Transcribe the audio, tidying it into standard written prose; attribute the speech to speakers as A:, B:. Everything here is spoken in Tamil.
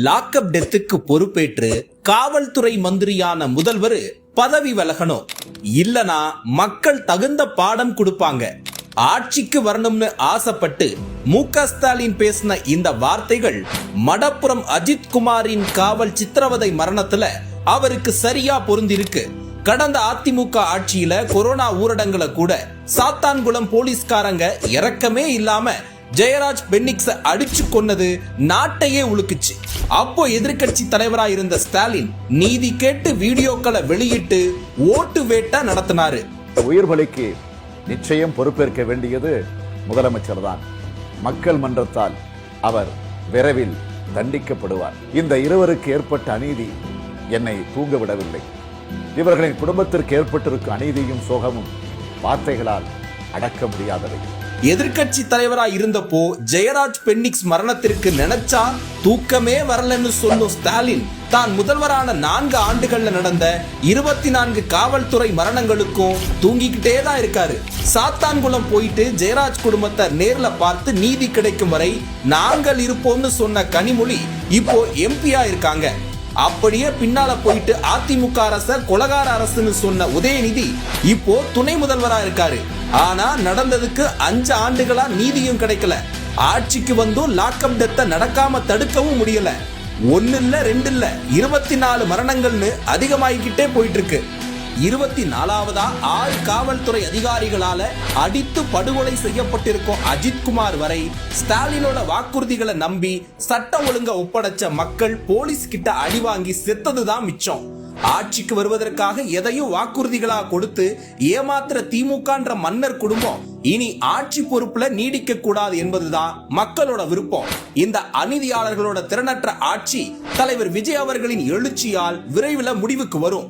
A: லாக்அப் டெத்துக்கு பொறுப்பேற்று காவல்துறை மந்திரியான முதல்வர் பதவி விலகணும், இல்லனா மக்கள் தகுந்த பாடம் கொடுப்பாங்க. ஆட்சிக்கு வரணும்னு ஆசைப்பட்டு மு.க. ஸ்டாலின் பேசின இந்த வார்த்தைகள் மடப்புறம் அஜித் குமாரின் காவல் சித்திரவதை மரணத்துல அவருக்கு சரியா பொருந்திருக்கு. கடந்த அதிமுக ஆட்சியில கொரோனா ஊரடங்குல கூட சாத்தான்குளம் போலீஸ்காரங்க இரக்கமே இல்லாம ஜெயராஜ் பென்னிக்ஸ அடிச்சு கொன்னது நாட்டையே உலுக்குச்சு. அப்போ எதிர்கட்சி தலைவரா இருந்த ஸ்டாலின் நீதி கேட்டு வீடியோக்களை வெளியிட்டு ஓட்டு வேட்டா நடத்தினாரு.
B: உயிர் பலிக்கு நிச்சயம் பொறுப்பேற்க வேண்டியது முதலமைச்சர் தான். மக்கள் மன்றத்தால் அவர் விரைவில் தண்டிக்கப்படுவார். இந்த இருவருக்கு ஏற்பட்ட அநீதி என்னை தூங்க விடவில்லை. இவர்களின் குடும்பத்திற்கு ஏற்பட்டிருக்கும் அநீதியும் சோகமும் வார்த்தைகளால் அடக்க முடியாதவை.
A: எதிர்கட்சி தலைவரா இருந்தப்போ ஜெயராஜ் பென்னிக்ஸ் மரணத்திற்கு நினைச்சா தூக்கமே வரலன்னு சொல்லும் ஸ்டாலின் தான் முதல்வரான 4 ஆண்டுகள்ல நடந்த 24 காவல்துறை மரணங்களுக்கும் தூங்கிக்கிட்டே தான் இருக்காரு. சாத்தான்குளம் போயிட்டு ஜெயராஜ் குடும்பத்தை நேர்ல பார்த்து நீதி கிடைக்கும் வரை நாங்கள் இருப்போம்னு சொன்ன கனிமொழி இப்போ எம்பியா இருக்காங்க. அப்படியே பின்னால போயிட்டு அதிமுக அரச கொலகார அரசுன்னு சொன்ன உதயநிதி இப்போ துணை முதல்வரா இருக்காரு. ஆனா நடந்ததுக்கு 5 ஆண்டுகளா நீதியும் கிடைக்கல. ஆட்சிக்கு வந்தும் லாக்அப் டெத்த நடக்காம தடுக்கவும் முடியல. 1 இல்ல 2 இல்ல 24 மரணங்கள்னு அதிகமாகிக்கிட்டே போயிட்டு இருக்கு. 24வதா 6 காவல்துறை அதிகாரிகளால அடித்து படுகொலை செய்யப்பட்டிருக்கும் அஜித்குமார் வரை ஸ்டாலினோட வாக்குறுதிகளை நம்பி சட்டம் ஒழுங்க ஒப்படைச்ச மக்கள் போலீஸ் கிட்ட அடி வாங்கி செத்ததுதான் மிச்சம். ஆட்சிக்கு வருவதற்காக எதையும் வாக்குறுதிகளா கொடுத்து ஏமாத்துற திமுகன்ற மன்னர் குடும்பம் இனி ஆட்சி பொறுப்புல நீடிக்க கூடாது என்பதுதான் மக்களோட விருப்பம். இந்த அநீதியாளர்களோட திறனற்ற ஆட்சி தலைவர் விஜய் அவர்களின் எழுச்சியால் விரைவில் முடிவுக்கு வரும்.